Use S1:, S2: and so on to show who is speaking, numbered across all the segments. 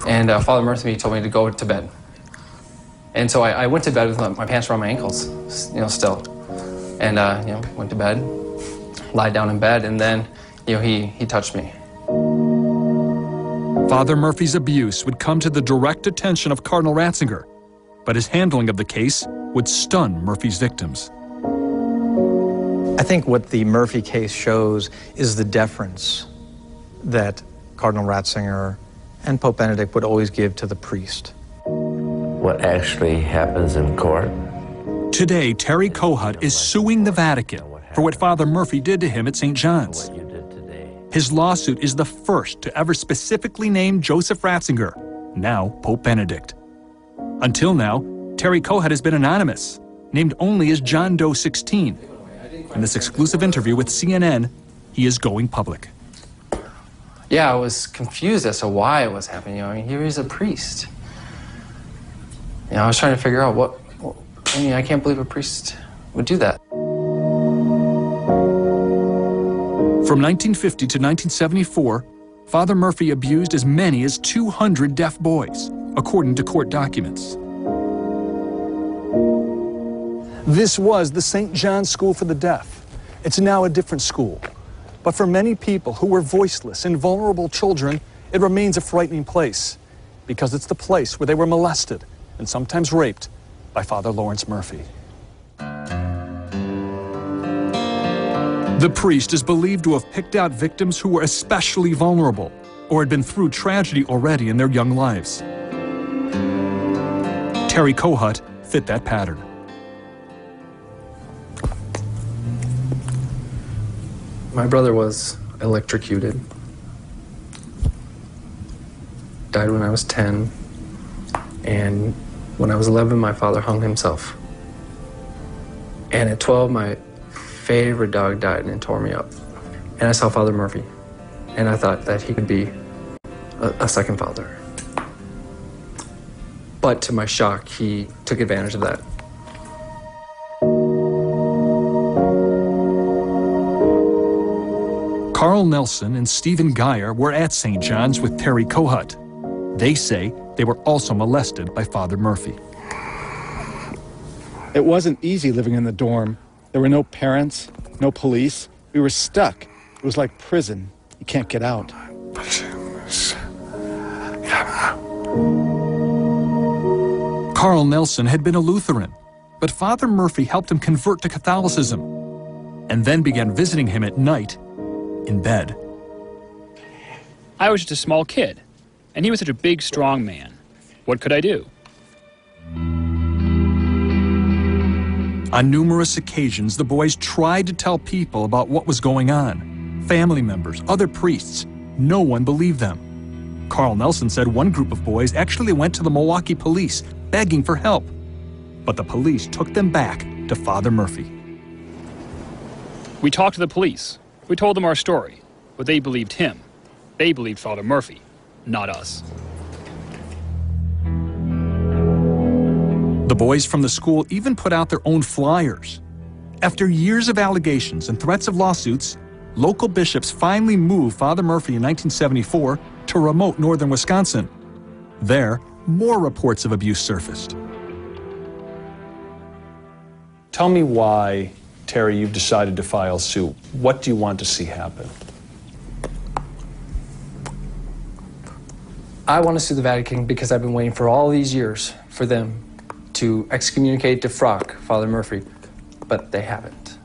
S1: And Father Murphy told me to go to bed. And so I went to bed with my pants around my ankles, still. And, went to bed, lied down in bed, and then, he touched me.
S2: Father Murphy's abuse would come to the direct attention of Cardinal Ratzinger, but his handling of the case would stun Murphy's victims.
S3: I think what the Murphy case shows is the deference that Cardinal Ratzinger and Pope Benedict would always give to the priest.
S4: What actually happens in court?
S2: Today, Terry Kohut is suing the Vatican for what Father Murphy did to him at St. John's. His lawsuit is the first to ever specifically name Joseph Ratzinger, now Pope Benedict. Until now, Terry Kohut has been anonymous, named only as John Doe 16. In this exclusive interview with CNN, he is going public.
S1: Yeah, I was confused as to why it was happening. Here he's a priest. I was trying to figure out I can't believe a priest would do that.
S2: From 1950 to 1974, Father Murphy abused as many as 200 deaf boys, according to court documents.
S5: This was the St. John's School for the Deaf. It's now a different school. But for many people who were voiceless and vulnerable children, it remains a frightening place because it's the place where they were molested and sometimes raped by Father Lawrence Murphy.
S2: The priest is believed to have picked out victims who were especially vulnerable or had been through tragedy already in their young lives. Terry Kohut fit that pattern.
S1: My brother was electrocuted. Died when I was 10. And when I was 11, my father hung himself. And at 12, my favorite dog died and tore me up. And I saw Father Murphy. And I thought that he could be a second father. But to my shock, he took advantage of that.
S2: Carl Nelson and Stephen Geyer were at St. John's with Terry Kohut. They say they were also molested by Father Murphy.
S6: It wasn't easy living in the dorm. There were no parents, no police. We were stuck. It was like prison. You can't get out.
S2: Carl Nelson had been a Lutheran, but Father Murphy helped him convert to Catholicism and then began visiting him at night in bed.
S7: I was just a small kid, and he was such a big, strong man. What could I do?
S2: On numerous occasions, the boys tried to tell people about what was going on. Family members, other priests, no one believed them. Carl Nelson said one group of boys actually went to the Milwaukee police begging for help, but the police took them back to Father Murphy.
S7: We talked to the police. We told them our story, but they believed him. They believed Father Murphy, not us.
S2: The boys from the school even put out their own flyers. After years of allegations and threats of lawsuits, local bishops finally moved Father Murphy in 1974 to remote northern Wisconsin. There, more reports of abuse surfaced.
S5: Tell me why, Terry, you've decided to file suit. What do you want to see happen?
S1: I want to sue the Vatican because I've been waiting for all these years for them to excommunicate, defrock Father Murphy, but they haven't.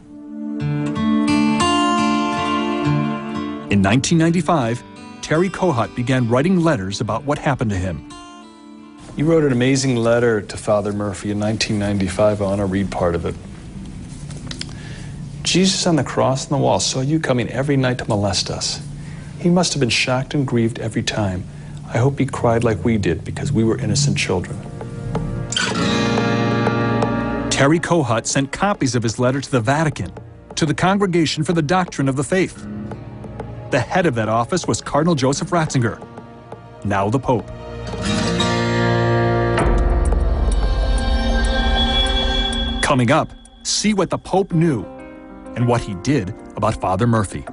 S2: In 1995, Terry Kohut began writing letters about what happened to him.
S5: You wrote an amazing letter to Father Murphy in 1995. I want to read part of it. Jesus on the cross on the wall saw you coming every night to molest us. He must have been shocked and grieved every time. I hope he cried like we did because we were innocent children.
S2: Terry Kohut sent copies of his letter to the Vatican, to the Congregation for the Doctrine of the Faith. The head of that office was Cardinal Joseph Ratzinger, now the Pope. Coming up, see what the Pope knew and what he did about Father Murphy.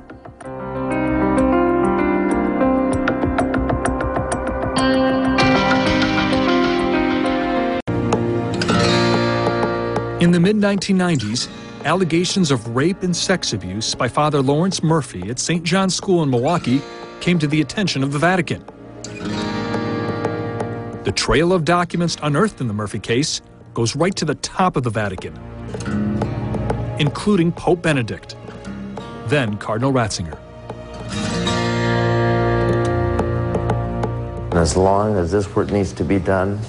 S2: In the mid-1990s, allegations of rape and sex abuse by Father Lawrence Murphy at St. John's School in Milwaukee came to the attention of the Vatican. The trail of documents unearthed in the Murphy case goes right to the top of the Vatican, including Pope Benedict, then Cardinal Ratzinger.
S4: And as long as this work needs to be done,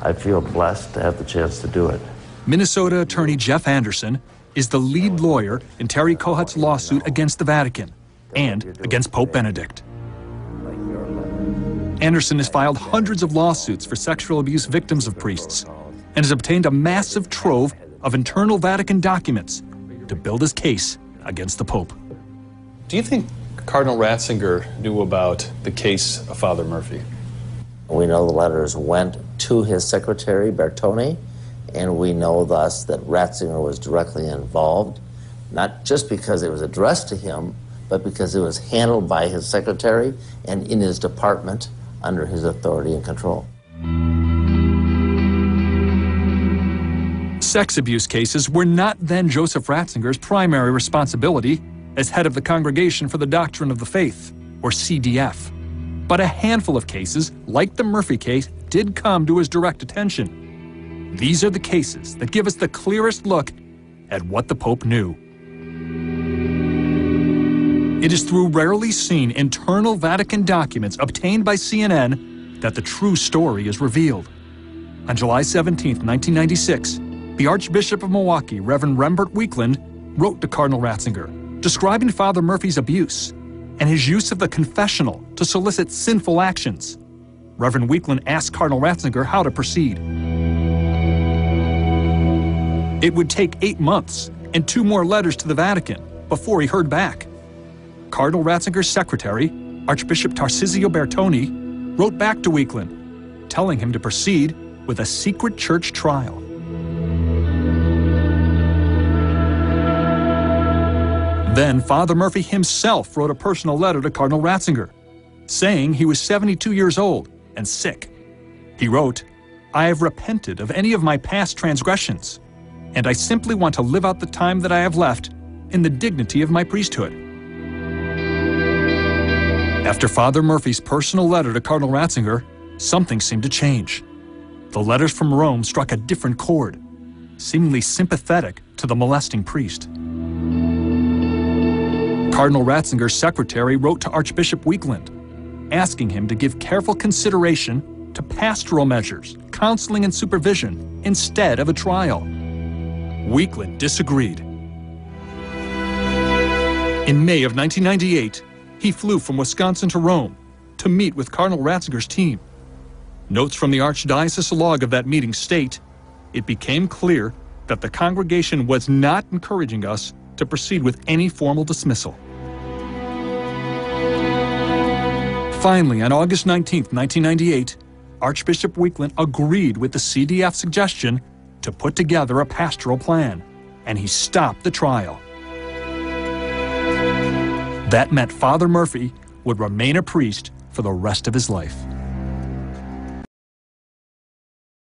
S4: I feel blessed to have the chance to do it.
S2: Minnesota attorney Jeff Anderson is the lead lawyer in Terry Kohut's lawsuit against the Vatican and against Pope Benedict. Anderson has filed hundreds of lawsuits for sexual abuse victims of priests and has obtained a massive trove of internal Vatican documents to build his case against the Pope.
S5: Do you think Cardinal Ratzinger knew about the case of Father Murphy?
S4: We know the letters went to his secretary, Bertoni, and we know thus that Ratzinger was directly involved, not just because it was addressed to him, but because it was handled by his secretary and in his department under his authority and control.
S2: Sex abuse cases were not then Joseph Ratzinger's primary responsibility as head of the Congregation for the Doctrine of the Faith, or CDF. But a handful of cases, like the Murphy case, did come to his direct attention. These are the cases that give us the clearest look at what the Pope knew. It is through rarely seen internal Vatican documents obtained by CNN that the true story is revealed. On July 17, 1996, the Archbishop of Milwaukee, Reverend Rembert Weekland, wrote to Cardinal Ratzinger, describing Father Murphy's abuse and his use of the confessional to solicit sinful actions. Reverend Weekland asked Cardinal Ratzinger how to proceed. It would take 8 months and 2 more letters to the Vatican before he heard back. Cardinal Ratzinger's secretary, Archbishop Tarcisio Bertoni, wrote back to Weekland, telling him to proceed with a secret church trial. Then Father Murphy himself wrote a personal letter to Cardinal Ratzinger, saying he was 72 years old and sick. He wrote, "I have repented of any of my past transgressions, and I simply want to live out the time that I have left in the dignity of my priesthood." After Father Murphy's personal letter to Cardinal Ratzinger, something seemed to change. The letters from Rome struck a different chord, seemingly sympathetic to the molesting priest. Cardinal Ratzinger's secretary wrote to Archbishop Weekland, asking him to give careful consideration to pastoral measures, counseling and supervision, instead of a trial. Weekland disagreed. In May of 1998, he flew from Wisconsin to Rome to meet with Cardinal Ratzinger's team. Notes from the Archdiocese log of that meeting state, "It became clear that the congregation was not encouraging us to proceed with any formal dismissal." Finally, on August 19, 1998, Archbishop Weekland agreed with the CDF suggestion to put together a pastoral plan, and he stopped the trial. That meant Father Murphy would remain a priest for the rest of his life.